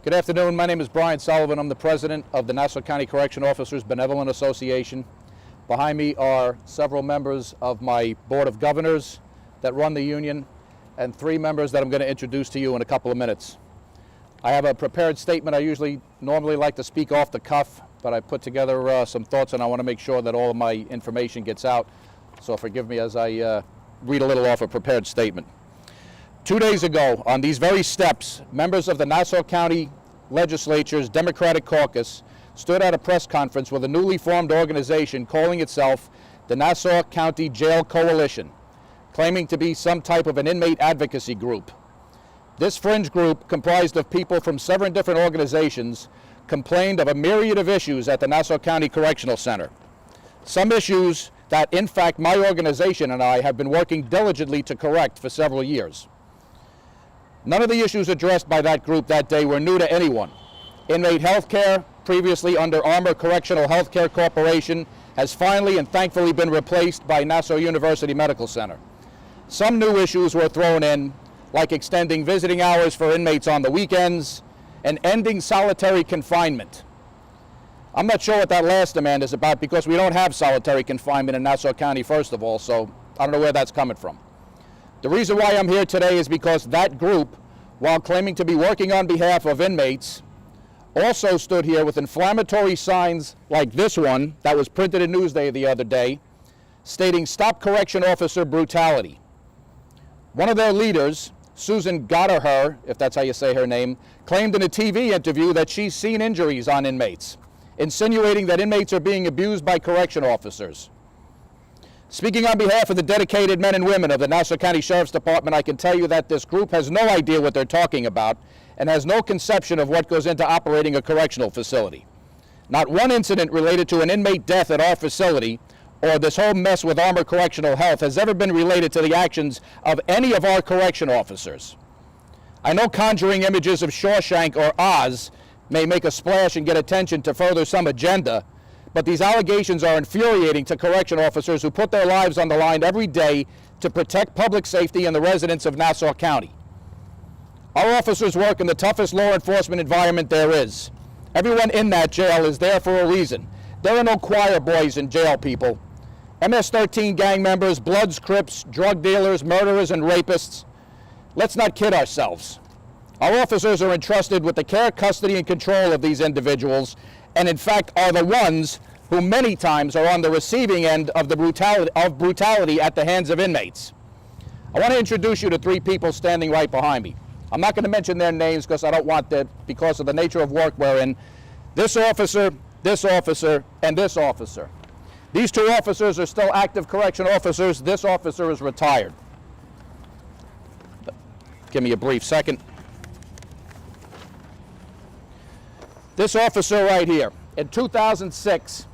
Good afternoon. My name is Brian Sullivan. I'm the president of the Nassau County Correction Officers Benevolent Association. Behind me are several members of my Board of Governors that run the union and 3 members that I'm going to introduce to you in a couple of minutes. I have a prepared statement. I normally like to speak off the cuff, but I put together some thoughts and I want to make sure that all of my information gets out. So forgive me as I read a little off a prepared statement. 2 days ago, on these very steps, members of the Nassau County Legislature's Democratic Caucus stood at a press conference with a newly formed organization calling itself the Nassau County Jail Coalition, claiming to be some type of an inmate advocacy group. This fringe group, comprised of people from 7 different organizations, complained of a myriad of issues at the Nassau County Correctional Center. Some issues that, in fact, my organization and I have been working diligently to correct for several years. None of the issues addressed by that group that day were new to anyone. Inmate health care, previously under Armor Correctional Healthcare Corporation, has finally and thankfully been replaced by Nassau University Medical Center. Some new issues were thrown in, like extending visiting hours for inmates on the weekends and ending solitary confinement. I'm not sure what that last demand is about because we don't have solitary confinement in Nassau County, first of all, so I don't know where that's coming from. The reason why I'm here today is because that group, while claiming to be working on behalf of inmates, also stood here with inflammatory signs like this one that was printed in Newsday the other day, stating "Stop Correction Officer Brutality." One of their leaders, Susan Gotterher, if that's how you say her name, claimed in a TV interview that she's seen injuries on inmates, insinuating that inmates are being abused by correction officers. Speaking on behalf of the dedicated men and women of the Nassau County Sheriff's Department, I can tell you that this group has no idea what they're talking about and has no conception of what goes into operating a correctional facility. Not one incident related to an inmate death at our facility or this whole mess with Armor Correctional Health has ever been related to the actions of any of our correction officers. I know conjuring images of Shawshank or Oz may make a splash and get attention to further some agenda, but these allegations are infuriating to correction officers who put their lives on the line every day to protect public safety and the residents of Nassau County. Our officers work in the toughest law enforcement environment there is. Everyone in that jail is there for a reason. There are no choir boys in jail, people. MS-13 gang members, Bloods, Crips, drug dealers, murderers, and rapists. Let's not kid ourselves. Our officers are entrusted with the care, custody, and control of these individuals, and in fact are the ones who many times are on the receiving end of the brutality at the hands of inmates. I want to introduce you to 3 people standing right behind me. I'm not going to mention their names because I don't want that because of the nature of work we're in. This officer, and this officer. These 2 officers are still active correction officers. This officer is retired. Give me a brief second. This officer right here, in 2006,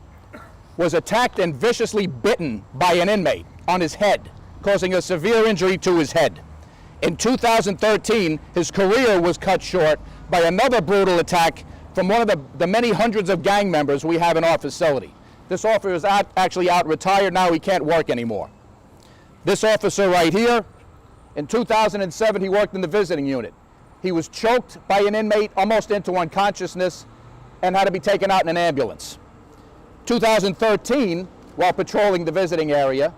was attacked and viciously bitten by an inmate on his head, causing a severe injury to his head. In 2013, his career was cut short by another brutal attack from one of the many hundreds of gang members we have in our facility. This officer is actually out retired now. He can't work anymore. This officer right here, in 2007, he worked in the visiting unit. He was choked by an inmate almost into unconsciousness and had to be taken out in an ambulance. 2013, while patrolling the visiting area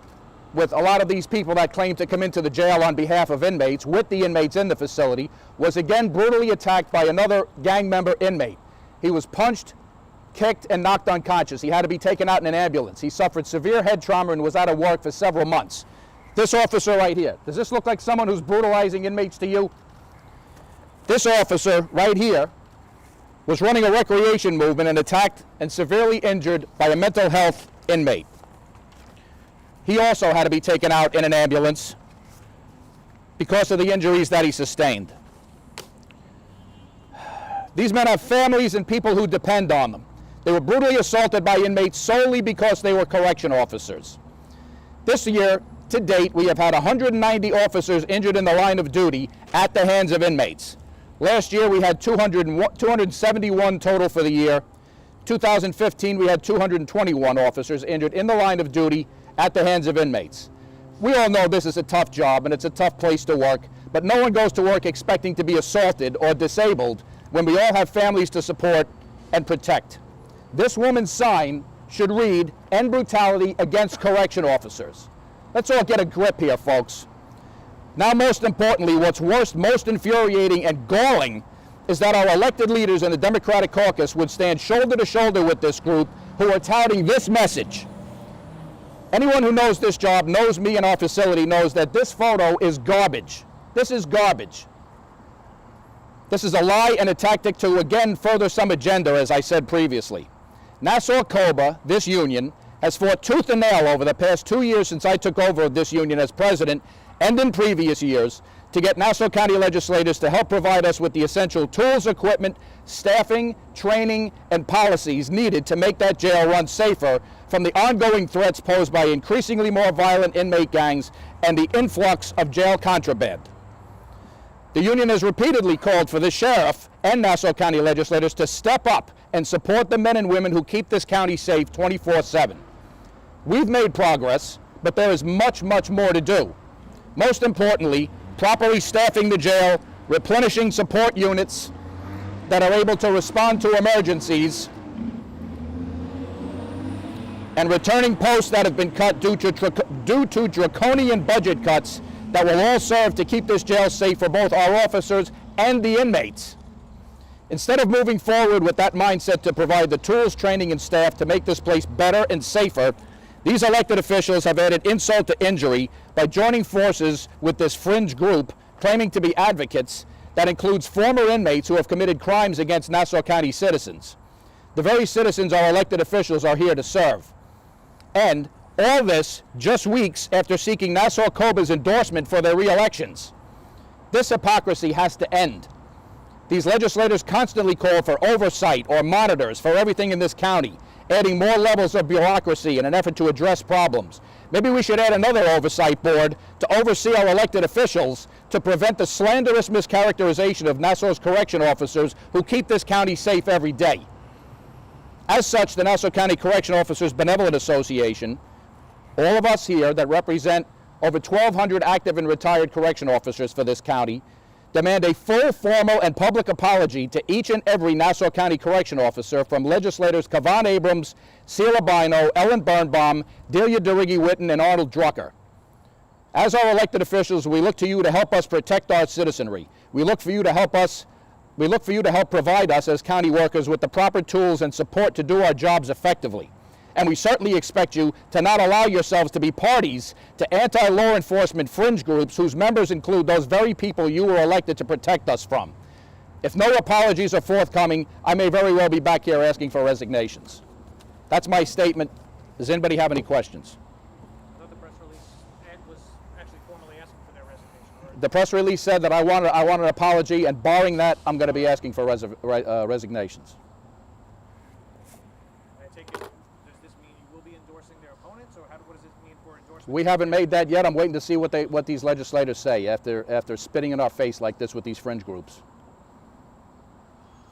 with a lot of these people that claim to come into the jail on behalf of inmates, with the inmates in the facility, was again brutally attacked by another gang member inmate. He was punched, kicked, and knocked unconscious. He had to be taken out in an ambulance. He suffered severe head trauma and was out of work for several months. This officer right here, does this look like someone who's brutalizing inmates to you? This officer right here was running a recreation movement and attacked and severely injured by a mental health inmate. He also had to be taken out in an ambulance because of the injuries that he sustained. These men have families and people who depend on them. They were brutally assaulted by inmates solely because they were correction officers. This year, to date, we have had 190 officers injured in the line of duty at the hands of inmates. Last year, we had 271 total for the year. 2015, we had 221 officers injured in the line of duty at the hands of inmates. We all know this is a tough job and it's a tough place to work, but no one goes to work expecting to be assaulted or disabled when we all have families to support and protect. This woman's sign should read, "End brutality against correction officers." Let's all get a grip here, folks. Now, most importantly, what's worse, most infuriating and galling is that our elected leaders in the Democratic caucus would stand shoulder to shoulder with this group who are touting this message. Anyone who knows this job, knows me and our facility, knows that this photo is garbage. This is garbage. This is a lie and a tactic to, again, further some agenda, as I said previously. Nassau COBA, this union, has fought tooth and nail over the past 2 years since I took over this union as president, and in previous years, to get Nassau County legislators to help provide us with the essential tools, equipment, staffing, training, and policies needed to make that jail run safer from the ongoing threats posed by increasingly more violent inmate gangs and the influx of jail contraband. The union has repeatedly called for the sheriff and Nassau County legislators to step up and support the men and women who keep this county safe 24/7. We've made progress, but there is much, much more to do. Most importantly, properly staffing the jail, replenishing support units that are able to respond to emergencies, and returning posts that have been cut due to draconian budget cuts that will all serve to keep this jail safe for both our officers and the inmates. Instead of moving forward with that mindset to provide the tools, training, and staff to make this place better and safer, these elected officials have added insult to injury by joining forces with this fringe group claiming to be advocates that includes former inmates who have committed crimes against Nassau County citizens. The very citizens our elected officials are here to serve. And all this just weeks after seeking Nassau COBA's endorsement for their re-elections. This hypocrisy has to end. These legislators constantly call for oversight or monitors for everything in this county, adding more levels of bureaucracy in an effort to address problems. Maybe we should add another oversight board to oversee our elected officials to prevent the slanderous mischaracterization of Nassau's correction officers who keep this county safe every day. As such, the Nassau County Correction Officers Benevolent Association, all of us here that represent over 1,200 active and retired correction officers for this county, demand a full, formal, and public apology to each and every Nassau County Correction Officer, from legislators Kavan Abrams, Sheila Bino, Ellen Birnbaum, Delia Durigi-Witten, and Arnold Drucker. As our elected officials, we look to you to help us protect our citizenry. We look for you to help provide us as county workers with the proper tools and support to do our jobs effectively. And we certainly expect you to not allow yourselves to be parties to anti-law enforcement fringe groups whose members include those very people you were elected to protect us from. If no apologies are forthcoming, I may very well be back here asking for resignations. That's my statement. Does anybody have any questions? I thought the press release was actually formally asking for their resignation. The press release said that I want an apology, and barring that, I'm going to be asking for resignations. What does this mean for endorsement? We haven't made that yet. I'm waiting to see what these legislators say after spitting in our face like this with these fringe groups.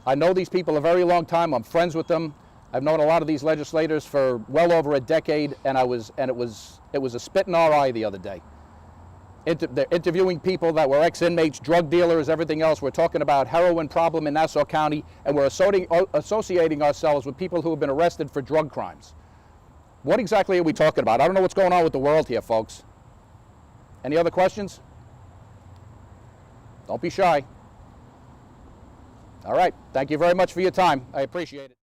I know these people a very long time. I'm friends with them. I've known a lot of these legislators for well over a decade, and it was a spit in our eye the other day. They're interviewing people that were ex-inmates, drug dealers, everything else. We're talking about heroin problem in Nassau County, and we're associating ourselves with people who have been arrested for drug crimes. What exactly are we talking about? I don't know what's going on with the world here, folks. Any other questions? Don't be shy. All right. Thank you very much for your time. I appreciate it.